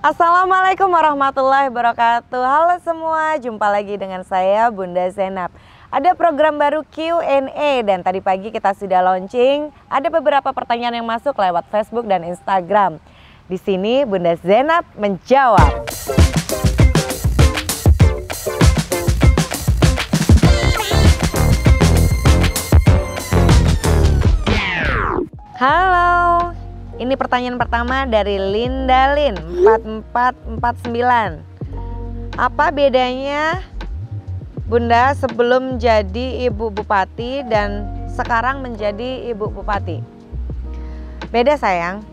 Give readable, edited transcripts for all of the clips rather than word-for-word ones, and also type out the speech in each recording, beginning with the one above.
Assalamualaikum warahmatullahi wabarakatuh. Halo semua, jumpa lagi dengan saya Bunda Zainab. Ada program baru Q&A dan tadi pagi kita sudah launching. Ada beberapa pertanyaan yang masuk lewat Facebook dan Instagram. Di sini Bunda Zainab menjawab. Halo. Ini pertanyaan pertama dari Linda Lin 4449. Apa bedanya Bunda sebelum jadi Ibu Bupati dan sekarang menjadi Ibu Bupati? Beda sayang.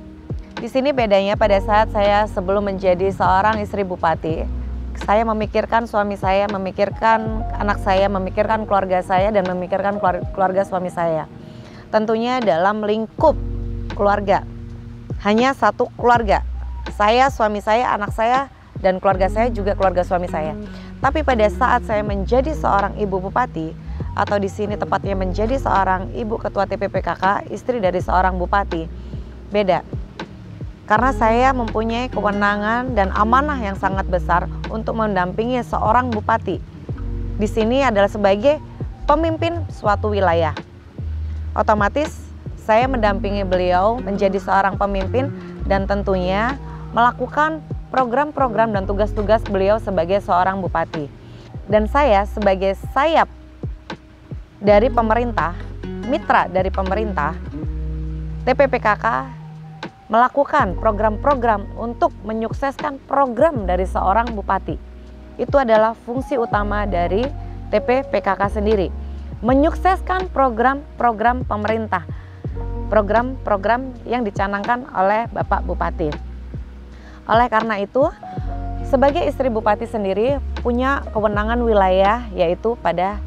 Di sini bedanya pada saat saya sebelum menjadi seorang istri bupati, saya memikirkan suami saya, memikirkan anak saya, memikirkan keluarga saya dan memikirkan keluarga suami saya. Tentunya dalam lingkup keluarga. Hanya satu keluarga, saya, suami saya, anak saya, dan keluarga saya juga keluarga suami saya. Tapi pada saat saya menjadi seorang ibu bupati, atau di sini tepatnya menjadi seorang ibu ketua TPPKK, istri dari seorang bupati, beda. Karena saya mempunyai kewenangan dan amanah yang sangat besar untuk mendampingi seorang bupati. Di sini adalah sebagai pemimpin suatu wilayah. Otomatis saya mendampingi beliau menjadi seorang pemimpin dan tentunya melakukan program-program dan tugas-tugas beliau sebagai seorang bupati. Dan saya sebagai sayap dari pemerintah, mitra dari pemerintah, TPPKK melakukan program-program untuk menyukseskan program dari seorang bupati. Itu adalah fungsi utama dari TPPKK sendiri, menyukseskan program-program pemerintah. Program-program yang dicanangkan oleh Bapak Bupati. Oleh karena itu, sebagai istri bupati sendiri punya kewenangan wilayah yaitu pada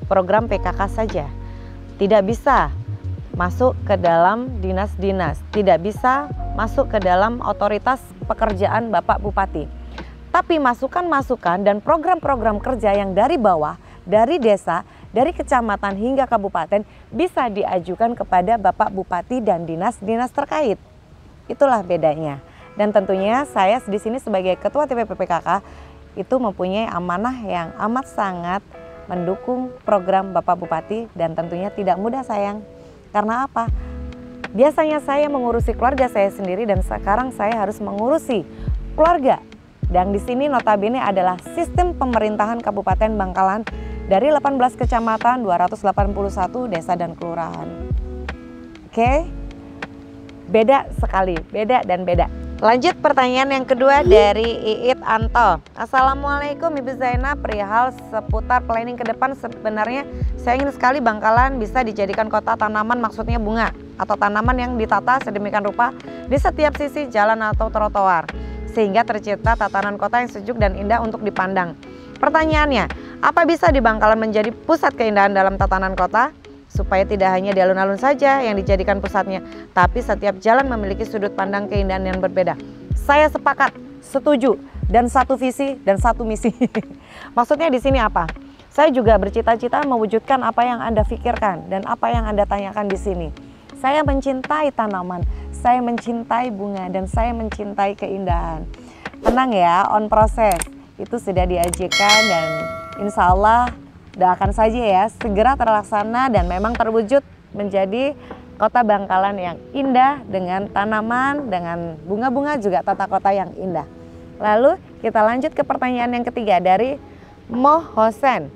program PKK saja. Tidak bisa masuk ke dalam dinas-dinas, tidak bisa masuk ke dalam otoritas pekerjaan Bapak Bupati. Tapi masukan-masukan dan program-program kerja yang dari bawah, dari desa, dari kecamatan hingga kabupaten bisa diajukan kepada Bapak Bupati dan dinas-dinas terkait. Itulah bedanya. Dan tentunya saya di sini sebagai Ketua TPPKK itu mempunyai amanah yang amat sangat mendukung program Bapak Bupati dan tentunya tidak mudah sayang. Karena apa? Biasanya saya mengurusi keluarga saya sendiri dan sekarang saya harus mengurusi keluarga. Dan di sini notabene adalah sistem pemerintahan Kabupaten Bangkalan dari 18 kecamatan, 281 desa dan kelurahan. Oke, beda sekali, beda dan beda. Lanjut pertanyaan yang kedua dari Iit Anto. Assalamualaikum Ibu Zainab, perihal seputar planning ke depan sebenarnya saya ingin sekali Bangkalan bisa dijadikan kota tanaman, maksudnya bunga atau tanaman yang ditata sedemikian rupa di setiap sisi jalan atau trotoar sehingga tercipta tatanan kota yang sejuk dan indah untuk dipandang. Pertanyaannya, apa bisa di Bangkalan menjadi pusat keindahan dalam tatanan kota? Supaya tidak hanya di alun-alun saja yang dijadikan pusatnya, tapi setiap jalan memiliki sudut pandang keindahan yang berbeda. Saya sepakat, setuju, dan satu visi dan satu misi. Maksudnya di sini apa? Saya juga bercita-cita mewujudkan apa yang Anda pikirkan dan apa yang Anda tanyakan di sini. Saya mencintai tanaman, saya mencintai bunga, dan saya mencintai keindahan. Tenang ya, on proses. Itu sudah diajukan dan insya Allah doakan saja ya segera terlaksana dan memang terwujud menjadi kota Bangkalan yang indah dengan tanaman, dengan bunga-bunga juga tata kota yang indah. Lalu kita lanjut ke pertanyaan yang ketiga dari Moh Hosen.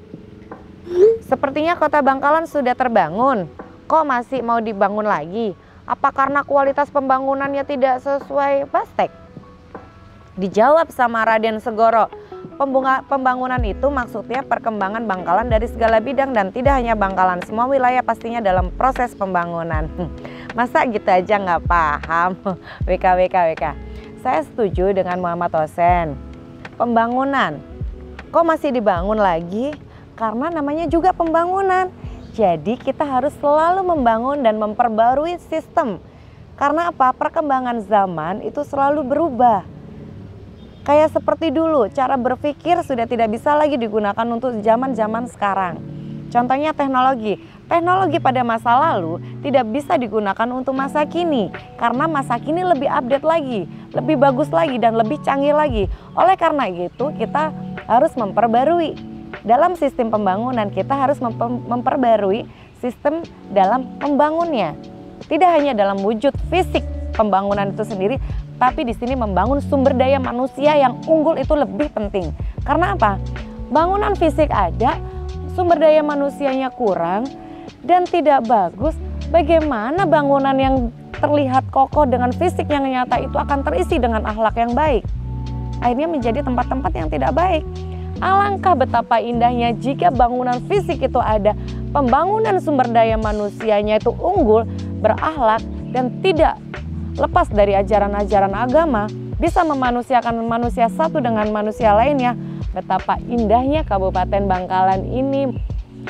Sepertinya kota Bangkalan sudah terbangun, kok masih mau dibangun lagi? Apa karena kualitas pembangunannya tidak sesuai Bastek? Dijawab sama Raden Segoro. Pembangunan itu maksudnya perkembangan Bangkalan dari segala bidang dan tidak hanya Bangkalan, semua wilayah pastinya dalam proses pembangunan. Masa gitu aja nggak paham? WK. Saya setuju dengan Muhammad Hosen. Pembangunan, kok masih dibangun lagi? Karena namanya juga pembangunan. Jadi kita harus selalu membangun dan memperbarui sistem. Karena apa? Perkembangan zaman itu selalu berubah. Kayak seperti dulu, cara berpikir sudah tidak bisa lagi digunakan untuk zaman-zaman sekarang. Contohnya teknologi. Teknologi pada masa lalu tidak bisa digunakan untuk masa kini karena masa kini lebih update lagi, lebih bagus lagi dan lebih canggih lagi. Oleh karena itu kita harus memperbarui dalam sistem pembangunan, kita harus memperbarui sistem dalam membangunnya. Tidak hanya dalam wujud fisik pembangunan itu sendiri, tapi di sini membangun sumber daya manusia yang unggul itu lebih penting. Karena apa? Bangunan fisik ada, sumber daya manusianya kurang dan tidak bagus, bagaimana bangunan yang terlihat kokoh dengan fisik yang nyata itu akan terisi dengan akhlak yang baik? Akhirnya menjadi tempat-tempat yang tidak baik. Alangkah betapa indahnya jika bangunan fisik itu ada, pembangunan sumber daya manusianya itu unggul, berakhlak dan tidak lepas dari ajaran-ajaran agama, bisa memanusiakan manusia satu dengan manusia lainnya. Betapa indahnya Kabupaten Bangkalan ini.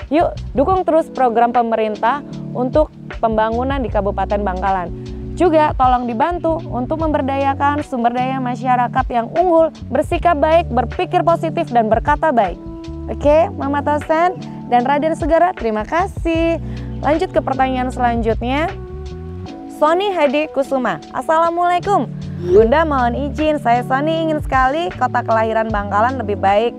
Yuk dukung terus program pemerintah untuk pembangunan di Kabupaten Bangkalan. Juga tolong dibantu untuk memberdayakan sumber daya masyarakat yang unggul, bersikap baik, berpikir positif dan berkata baik. Oke, Mama Tosen dan Raden Segara, terima kasih. Lanjut ke pertanyaan selanjutnya. Sony Hadi Kusuma, Assalamualaikum. Bunda mohon izin, saya Sony ingin sekali kota kelahiran Bangkalan lebih baik,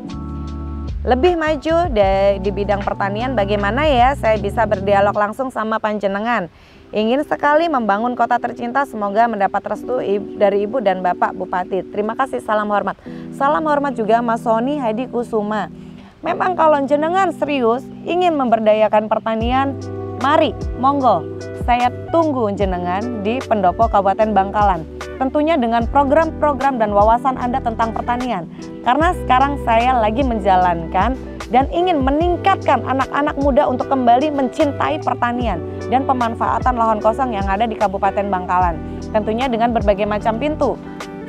lebih maju di bidang pertanian. Bagaimana ya saya bisa berdialog langsung sama panjenengan? Ingin sekali membangun kota tercinta, semoga mendapat restu dari Ibu dan Bapak Bupati. Terima kasih, salam hormat. Salam hormat juga Mas Sony Hadi Kusuma. Memang kalau jenengan serius ingin memberdayakan pertanian, mari, monggo. Saya tunggu jenengan di Pendopo Kabupaten Bangkalan. Tentunya dengan program-program dan wawasan Anda tentang pertanian. Karena sekarang saya lagi menjalankan dan ingin meningkatkan anak-anak muda untuk kembali mencintai pertanian dan pemanfaatan lahan kosong yang ada di Kabupaten Bangkalan. Tentunya dengan berbagai macam pintu.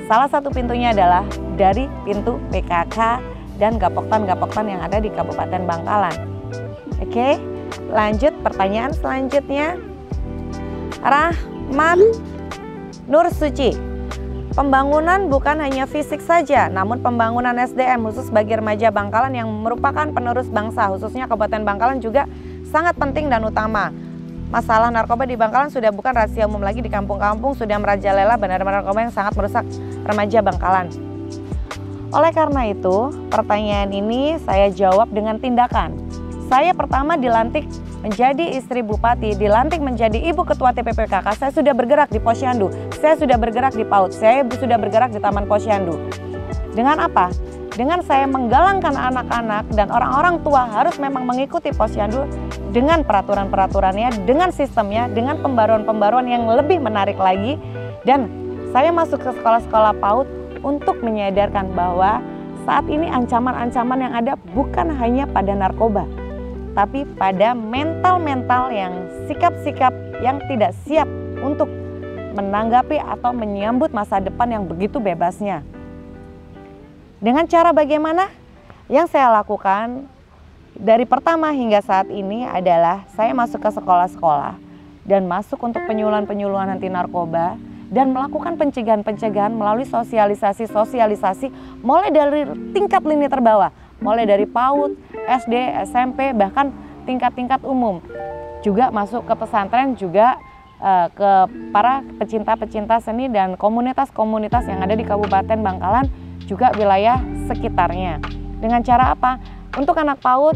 Salah satu pintunya adalah dari pintu PKK dan gapoktan-gapoktan yang ada di Kabupaten Bangkalan. Oke, lanjut pertanyaan selanjutnya. Rahmat Nur Suci, pembangunan bukan hanya fisik saja, namun pembangunan SDM khusus bagi remaja Bangkalan yang merupakan penerus bangsa, khususnya Kabupaten Bangkalan juga sangat penting dan utama. Masalah narkoba di Bangkalan sudah bukan rahasia umum lagi, di kampung-kampung sudah merajalela bandar-bandar narkoba yang sangat merusak remaja Bangkalan. Oleh karena itu, pertanyaan ini saya jawab dengan tindakan. Saya pertama dilantik menjadi istri bupati, dilantik menjadi ibu ketua TPPKK, saya sudah bergerak di Posyandu, saya sudah bergerak di PAUD, saya sudah bergerak di Taman Posyandu. Dengan apa? Dengan saya menggalangkan anak-anak dan orang-orang tua harus memang mengikuti Posyandu dengan peraturan-peraturannya, dengan sistemnya, dengan pembaruan-pembaruan yang lebih menarik lagi. Dan saya masuk ke sekolah-sekolah PAUD untuk menyadarkan bahwa saat ini ancaman-ancaman yang ada bukan hanya pada narkoba, tapi pada mental-mental yang sikap-sikap yang tidak siap untuk menanggapi atau menyambut masa depan yang begitu bebasnya. Dengan cara bagaimana? Yang saya lakukan dari pertama hingga saat ini adalah saya masuk ke sekolah-sekolah dan masuk untuk penyuluhan-penyuluhan anti narkoba dan melakukan pencegahan-pencegahan melalui sosialisasi mulai dari tingkat lini terbawah, mulai dari PAUD, SD, SMP, bahkan tingkat-tingkat umum. Juga masuk ke pesantren, juga ke para pecinta-pecinta seni dan komunitas-komunitas yang ada di Kabupaten Bangkalan, juga wilayah sekitarnya. Dengan cara apa? Untuk anak PAUD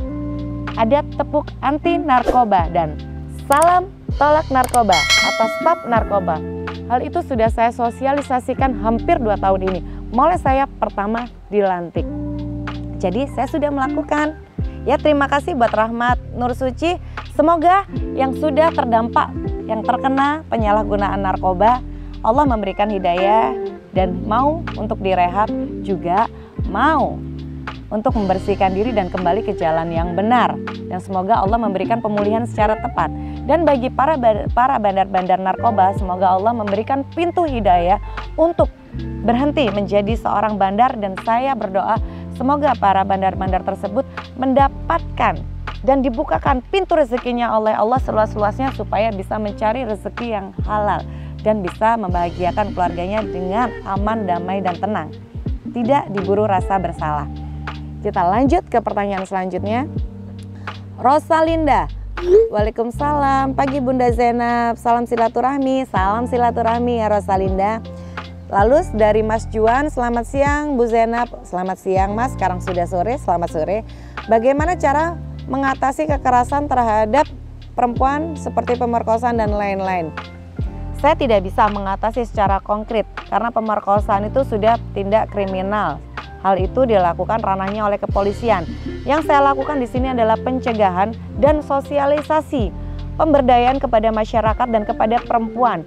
ada tepuk anti narkoba dan salam tolak narkoba atau stop narkoba. Hal itu sudah saya sosialisasikan hampir 2 tahun ini, mulai saya pertama dilantik. Jadi saya sudah melakukan. Ya, terima kasih buat Rahmat Nur Suci. Semoga yang sudah terdampak, yang terkena penyalahgunaan narkoba, Allah memberikan hidayah dan mau untuk direhab, juga mau untuk membersihkan diri dan kembali ke jalan yang benar. Dan semoga Allah memberikan pemulihan secara tepat. Dan bagi para bandar-bandar narkoba, semoga Allah memberikan pintu hidayah untuk berhenti menjadi seorang bandar. Dan saya berdoa semoga para bandar-bandar tersebut mendapatkan dan dibukakan pintu rezekinya oleh Allah seluas-luasnya supaya bisa mencari rezeki yang halal dan bisa membahagiakan keluarganya dengan aman, damai, dan tenang. Tidak diburu rasa bersalah. Kita lanjut ke pertanyaan selanjutnya. Rosalinda Waalaikumsalam. Pagi Bunda Zainab. Salam silaturahmi ya Rosalinda. Lalu dari Mas Juan, selamat siang Bu Zainab. Selamat siang Mas, sekarang sudah sore, selamat sore. Bagaimana cara mengatasi kekerasan terhadap perempuan seperti pemerkosaan dan lain-lain? Saya tidak bisa mengatasi secara konkret karena pemerkosaan itu sudah tindak kriminal. Hal itu dilakukan ranahnya oleh kepolisian. Yang saya lakukan di sini adalah pencegahan dan sosialisasi, pemberdayaan kepada masyarakat dan kepada perempuan.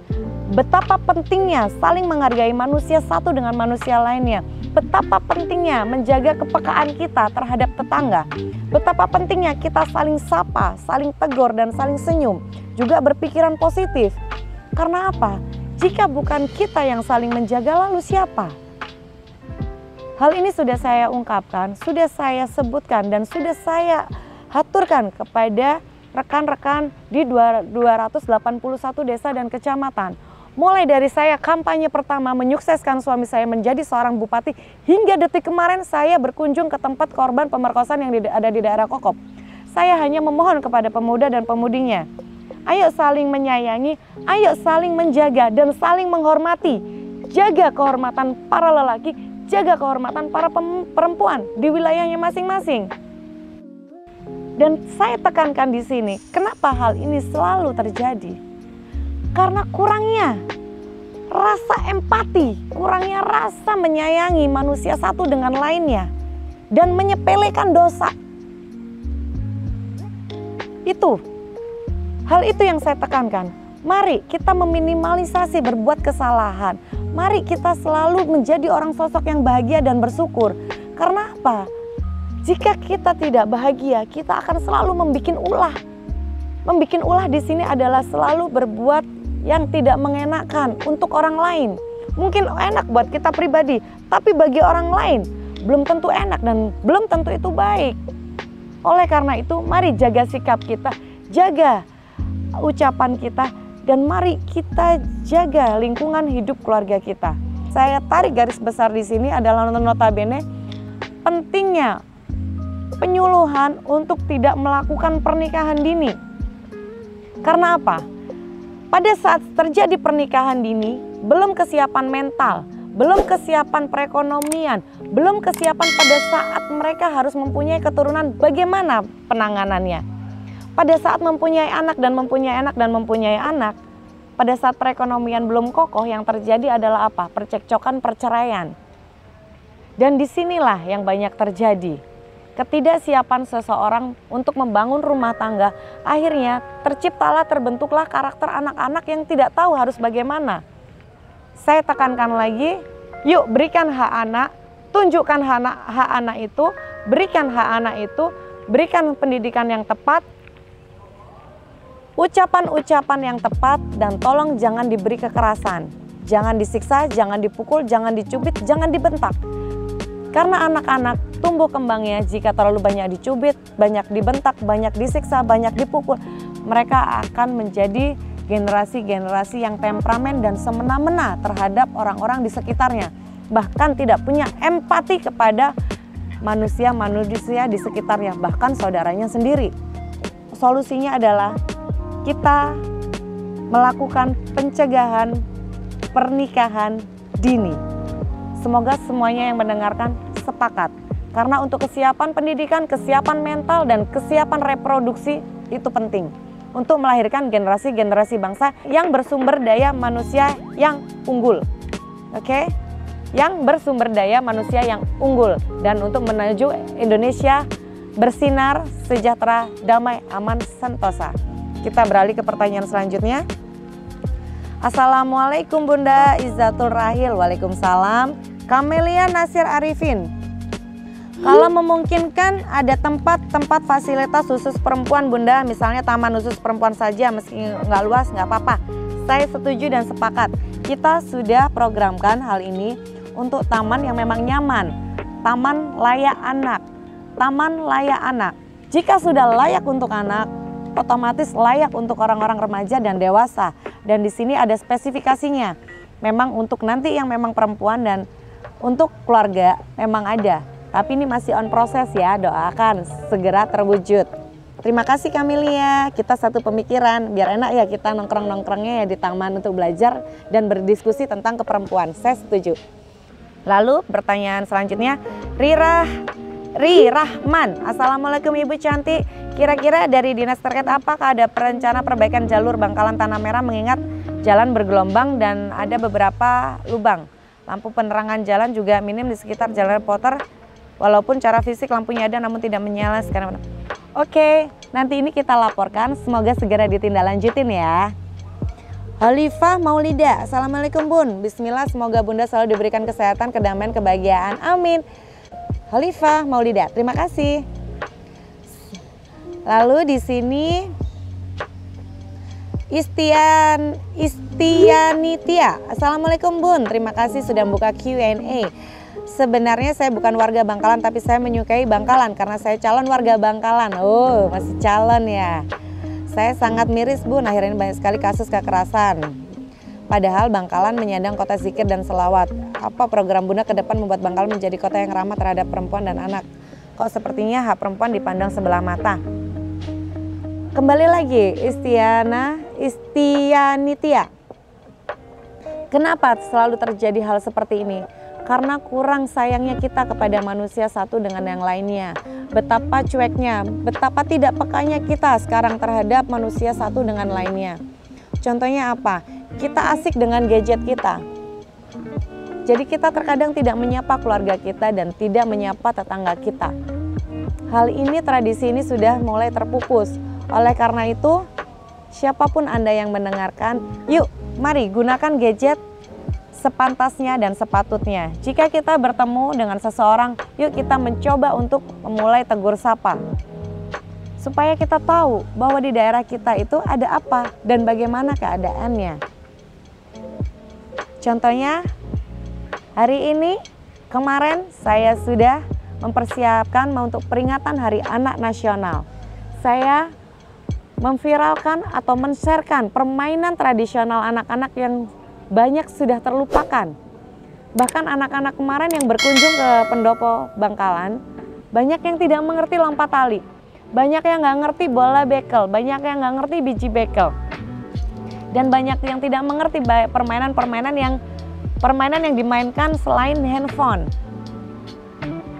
Betapa pentingnya saling menghargai manusia satu dengan manusia lainnya. Betapa pentingnya menjaga kepekaan kita terhadap tetangga. Betapa pentingnya kita saling sapa, saling tegur dan saling senyum. Juga berpikiran positif. Karena apa? Jika bukan kita yang saling menjaga, lalu siapa? Hal ini sudah saya ungkapkan, sudah saya sebutkan dan sudah saya haturkan kepada rekan-rekan di 281 desa dan kecamatan. Mulai dari saya kampanye pertama menyukseskan suami saya menjadi seorang bupati, hingga detik kemarin saya berkunjung ke tempat korban pemerkosaan yang ada di daerah Kokop. Saya hanya memohon kepada pemuda dan pemudinya, ayo saling menyayangi, ayo saling menjaga dan saling menghormati. Jaga kehormatan para lelaki, jaga kehormatan para perempuan di wilayahnya masing-masing. Dan saya tekankan di sini, kenapa hal ini selalu terjadi? Karena kurangnya rasa empati, kurangnya rasa menyayangi manusia satu dengan lainnya, dan menyepelekan dosa. Hal itu yang saya tekankan. Mari kita meminimalisasi berbuat kesalahan. Mari kita selalu menjadi orang sosok yang bahagia dan bersyukur. Karena apa? Jika kita tidak bahagia, kita akan selalu membuat ulah. Membuat ulah di sini adalah selalu berbuat yang tidak mengenakan untuk orang lain. Mungkin enak buat kita pribadi, tapi bagi orang lain belum tentu enak dan belum tentu itu baik. Oleh karena itu, mari jaga sikap kita, jaga ucapan kita, dan mari kita jaga lingkungan hidup keluarga kita. Saya tarik garis besar di sini adalah notabene pentingnya penyuluhan untuk tidak melakukan pernikahan dini. Karena apa? Pada saat terjadi pernikahan dini, belum kesiapan mental, belum kesiapan perekonomian, belum kesiapan pada saat mereka harus mempunyai keturunan, bagaimana penanganannya? Pada saat mempunyai anak dan mempunyai anak, pada saat perekonomian belum kokoh, yang terjadi adalah apa? Percekcokan, perceraian. Dan disinilah yang banyak terjadi. Ketidaksiapan seseorang untuk membangun rumah tangga, akhirnya terbentuklah karakter anak-anak yang tidak tahu harus bagaimana. Saya tekankan lagi, yuk berikan hak anak, tunjukkan hak anak itu, berikan hak anak itu, berikan pendidikan yang tepat, ucapan-ucapan yang tepat, dan tolong jangan diberi kekerasan. Jangan disiksa, jangan dipukul, jangan dicubit, jangan dibentak. Karena anak-anak tumbuh kembangnya jika terlalu banyak dicubit, banyak dibentak, banyak disiksa, banyak dipukul, mereka akan menjadi generasi-generasi yang temperamen dan semena-mena terhadap orang-orang di sekitarnya. Bahkan tidak punya empati kepada manusia-manusia di sekitarnya, bahkan saudaranya sendiri. Solusinya adalah kita melakukan pencegahan pernikahan dini. Semoga semuanya yang mendengarkan sepakat. Karena untuk kesiapan pendidikan, kesiapan mental, dan kesiapan reproduksi itu penting. Untuk melahirkan generasi-generasi bangsa yang bersumber daya manusia yang unggul. Oke? Yang bersumber daya manusia yang unggul. Dan untuk menuju Indonesia bersinar, sejahtera, damai, aman, sentosa. Kita beralih ke pertanyaan selanjutnya. Assalamualaikum Bunda Izzatul Rahil. Waalaikumsalam. Kamelia Nasir Arifin. Kalau memungkinkan ada tempat fasilitas khusus perempuan Bunda, misalnya taman khusus perempuan saja, meski nggak luas nggak apa-apa. Saya setuju dan sepakat. Kita sudah programkan hal ini untuk taman yang memang nyaman, taman layak anak, taman layak anak. Jika sudah layak untuk anak, otomatis layak untuk orang-orang remaja dan dewasa. Dan di sini ada spesifikasinya. Memang untuk nanti yang memang perempuan dan untuk keluarga memang ada. Tapi ini masih on proses ya, doakan segera terwujud. Terima kasih Camelia, kita satu pemikiran. Biar enak ya kita nongkrong-nongkrongnya ya di taman untuk belajar dan berdiskusi tentang keperempuan. Saya setuju. Lalu pertanyaan selanjutnya, Rahman. Assalamualaikum Ibu cantik. Kira-kira dari dinas terkait apakah ada rencana perbaikan jalur Bangkalan Tanah Merah mengingat jalan bergelombang dan ada beberapa lubang. Lampu penerangan jalan juga minim di sekitar jalan Potter. Walaupun cara fisik lampunya ada namun tidak menyala sekarang. Oke, nanti ini kita laporkan, semoga segera ditindaklanjutin ya. Halifah Maulida, Assalamualaikum Bun. Bismillah, semoga Bunda selalu diberikan kesehatan, kedamaian, kebahagiaan. Amin. Halifah Maulida, terima kasih. Lalu di sini Istianitia, Assalamualaikum Bun. Terima kasih sudah buka Q&A. Sebenarnya saya bukan warga Bangkalan tapi saya menyukai Bangkalan karena saya calon warga Bangkalan. Oh, masih calon ya. Saya sangat miris Bun, akhirnya banyak sekali kasus kekerasan. Padahal Bangkalan menyandang kota zikir dan selawat. Apa program Bunda ke depan membuat Bangkalan menjadi kota yang ramah terhadap perempuan dan anak? Kok sepertinya hak perempuan dipandang sebelah mata? Kembali lagi Istianitia. Kenapa selalu terjadi hal seperti ini? Karena kurang sayangnya kita kepada manusia satu dengan yang lainnya. Betapa cueknya, betapa tidak pekanya kita sekarang terhadap manusia satu dengan lainnya. Contohnya apa? Kita asik dengan gadget kita. Jadi kita terkadang tidak menyapa keluarga kita dan tidak menyapa tetangga kita. Hal ini, tradisi ini sudah mulai terpupus. Oleh karena itu, siapapun Anda yang mendengarkan, yuk mari gunakan gadget sepantasnya dan sepatutnya. Jika kita bertemu dengan seseorang, yuk kita mencoba untuk memulai tegur sapa. Supaya kita tahu bahwa di daerah kita itu ada apa dan bagaimana keadaannya. Contohnya, hari ini, kemarin saya sudah mempersiapkan untuk peringatan Hari Anak Nasional. Saya memviralkan atau men-sharekan permainan tradisional anak-anak yang banyak sudah terlupakan. Bahkan anak-anak kemarin yang berkunjung ke pendopo Bangkalan, banyak yang tidak mengerti lompat tali, banyak yang nggak ngerti bola bekel, banyak yang nggak ngerti biji bekel, dan banyak yang tidak mengerti permainan yang dimainkan selain handphone.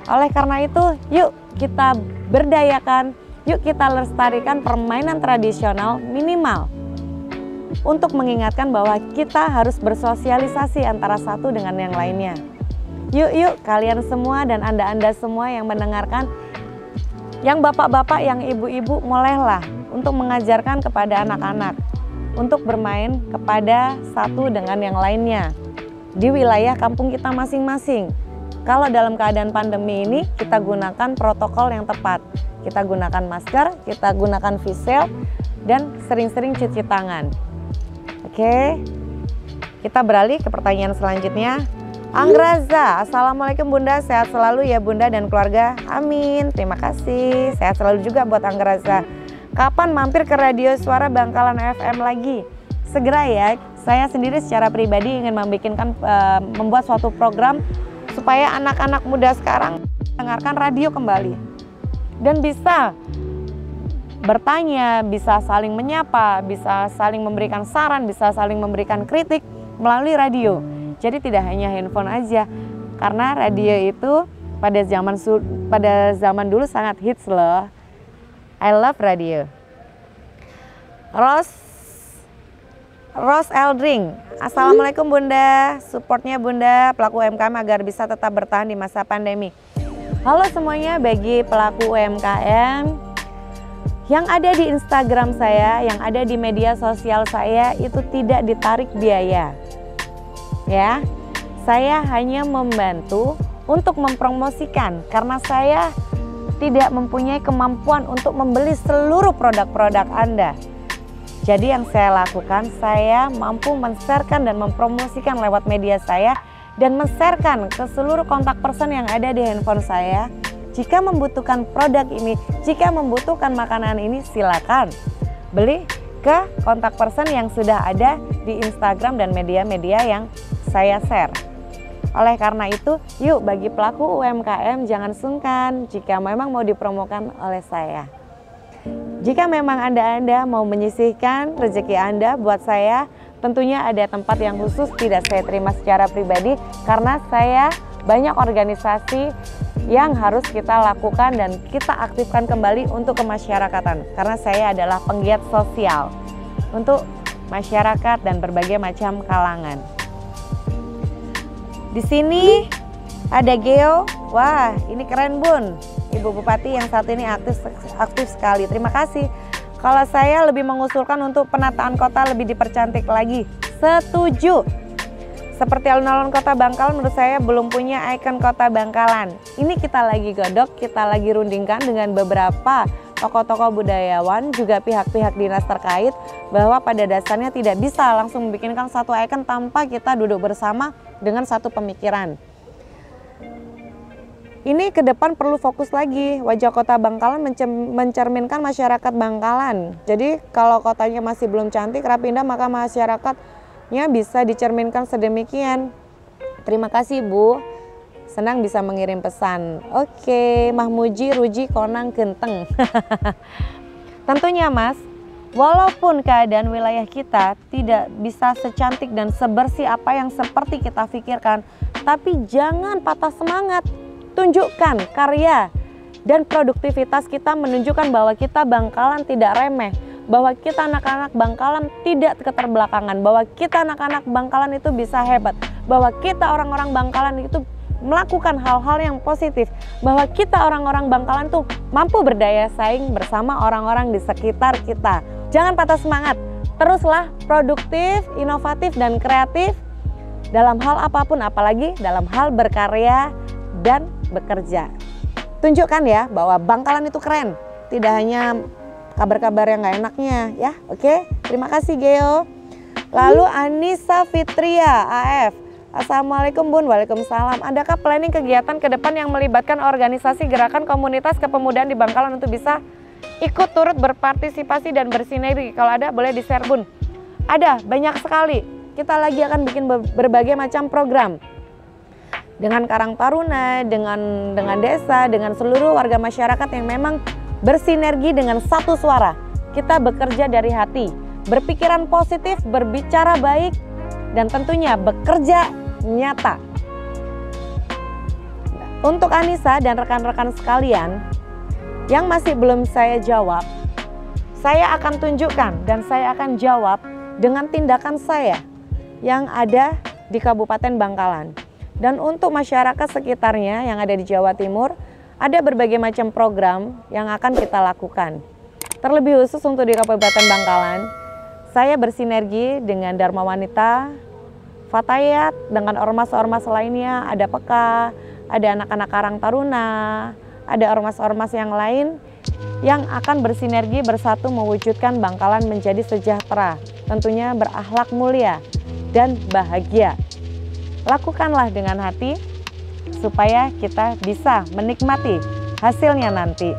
Oleh karena itu, yuk kita berdayakan, yuk kita lestarikan permainan tradisional minimal. Untuk mengingatkan bahwa kita harus bersosialisasi antara satu dengan yang lainnya. Yuk kalian semua dan anda semua yang mendengarkan, yang bapak-bapak, yang ibu-ibu, mulailah untuk mengajarkan kepada anak-anak untuk bermain kepada satu dengan yang lainnya di wilayah kampung kita masing-masing. Kalau dalam keadaan pandemi ini kita gunakan protokol yang tepat. Kita gunakan masker, kita gunakan face shield, dan sering-sering cuci tangan. Oke, kita beralih ke pertanyaan selanjutnya. Anggraza, Assalamualaikum Bunda, sehat selalu ya Bunda dan keluarga. Amin, terima kasih. Sehat selalu juga buat Anggraza. Kapan mampir ke Radio Suara Bangkalan FM lagi? Segera ya, saya sendiri secara pribadi ingin membuat suatu program supaya anak-anak muda sekarang mendengarkan radio kembali. Dan bisa bertanya, bisa saling menyapa, bisa saling memberikan saran, bisa saling memberikan kritik melalui radio. Jadi tidak hanya handphone aja, karena radio itu pada zaman dulu sangat hits loh. I love radio. Rose Eldring, Assalamualaikum Bunda, supportnya Bunda pelaku UMKM agar bisa tetap bertahan di masa pandemi. Halo semuanya, bagi pelaku UMKM yang ada di Instagram saya, yang ada di media sosial saya, itu tidak ditarik biaya. Ya, saya hanya membantu untuk mempromosikan karena saya tidak mempunyai kemampuan untuk membeli seluruh produk-produk Anda. Jadi yang saya lakukan, saya mampu men-sharekan dan mempromosikan lewat media saya dan men-sharekan ke seluruh kontak person yang ada di handphone saya. Jika membutuhkan produk ini, jika membutuhkan makanan ini, silakan beli ke kontak person yang sudah ada di Instagram dan media-media yang saya share. Oleh karena itu, yuk bagi pelaku UMKM jangan sungkan jika memang mau dipromokan oleh saya. Jika memang Anda mau menyisihkan rezeki Anda buat saya, tentunya ada tempat yang khusus tidak saya terima secara pribadi karena saya banyak organisasi yang harus kita lakukan dan kita aktifkan kembali untuk kemasyarakatan karena saya adalah penggiat sosial untuk masyarakat dan berbagai macam kalangan. Di sini ada Geo. Wah, ini keren Bun. Ibu Bupati yang saat ini aktif sekali. Terima kasih. Kalau saya lebih mengusulkan untuk penataan kota lebih dipercantik lagi. Setuju. Seperti alun-alun Kota Bangkalan, menurut saya belum punya ikon Kota Bangkalan. Ini kita lagi godok, kita lagi rundingkan dengan beberapa tokoh-tokoh budayawan, juga pihak-pihak dinas terkait, bahwa pada dasarnya tidak bisa langsung membikinkan satu ikon tanpa kita duduk bersama dengan satu pemikiran. Ini ke depan perlu fokus lagi, wajah Kota Bangkalan mencerminkan masyarakat Bangkalan. Jadi kalau kotanya masih belum cantik, rapi, indah, maka masyarakatnya bisa dicerminkan sedemikian. Terima kasih Bu, senang bisa mengirim pesan. Oke, Mahmuji, Ruji, Konang, Genteng. Tentunya Mas, walaupun keadaan wilayah kita tidak bisa secantik dan sebersih apa yang seperti kita pikirkan, tapi jangan patah semangat. Tunjukkan karya dan produktivitas kita, menunjukkan bahwa kita Bangkalan tidak remeh, bahwa kita anak-anak Bangkalan tidak keterbelakangan, bahwa kita anak-anak Bangkalan itu bisa hebat, bahwa kita orang-orang Bangkalan itu melakukan hal-hal yang positif, bahwa kita orang-orang Bangkalan tuh mampu berdaya saing bersama orang-orang di sekitar kita. Jangan patah semangat, teruslah produktif, inovatif, dan kreatif dalam hal apapun, apalagi dalam hal berkarya dan bekerja. Tunjukkan ya bahwa Bangkalan itu keren, tidak hanya kabar-kabar yang gak enaknya ya. Oke, terima kasih Geo. Lalu Anissa Fitria AF, Assalamualaikum Bun. Waalaikumsalam. Adakah planning kegiatan ke depan yang melibatkan organisasi gerakan komunitas kepemudaan di Bangkalan untuk bisa ikut turut berpartisipasi dan bersinergi? Kalau ada boleh di-share Bun. Ada, banyak sekali. Kita lagi akan bikin berbagai macam program dengan Karang Taruna, dengan desa, dengan seluruh warga masyarakat yang memang bersinergi dengan satu suara. Kita bekerja dari hati, berpikiran positif, berbicara baik, dan tentunya bekerja nyata. Untuk Anissa dan rekan-rekan sekalian yang masih belum saya jawab, saya akan tunjukkan dan saya akan jawab dengan tindakan saya yang ada di Kabupaten Bangkalan. Dan untuk masyarakat sekitarnya yang ada di Jawa Timur, ada berbagai macam program yang akan kita lakukan. Terlebih khusus untuk di Kabupaten Bangkalan, saya bersinergi dengan Dharma Wanita, Fatayat, dengan ormas-ormas lainnya, ada PEKA, ada anak-anak Karang Taruna, ada ormas-ormas yang lain yang akan bersinergi bersatu mewujudkan Bangkalan menjadi sejahtera, tentunya berakhlak mulia dan bahagia. Lakukanlah dengan hati supaya kita bisa menikmati hasilnya nanti.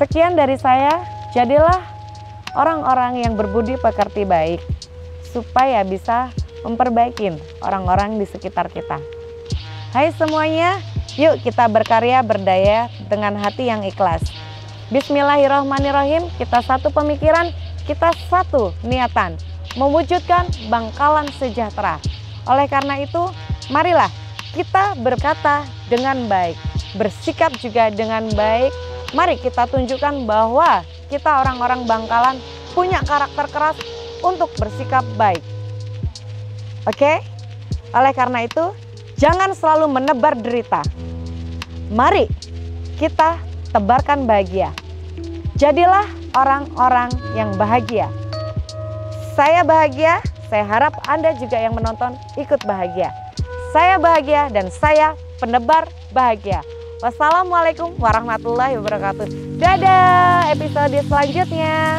Sekian dari saya, jadilah orang-orang yang berbudi pekerti baik supaya bisa memperbaiki orang-orang di sekitar kita. Hai semuanya, yuk kita berkarya berdaya dengan hati yang ikhlas. Bismillahirrahmanirrahim, kita satu pemikiran, kita satu niatan, mewujudkan Bangkalan sejahtera. Oleh karena itu, marilah kita berkata dengan baik, bersikap juga dengan baik. Mari kita tunjukkan bahwa kita orang-orang Bangkalan punya karakter keras untuk bersikap baik. Oke? Oleh karena itu, jangan selalu menebar derita. Mari kita tebarkan bahagia. Jadilah orang-orang yang bahagia. Saya bahagia. Saya harap Anda juga yang menonton ikut bahagia. Saya bahagia dan saya penebar bahagia. Wassalamualaikum warahmatullahi wabarakatuh. Dadah, episode selanjutnya.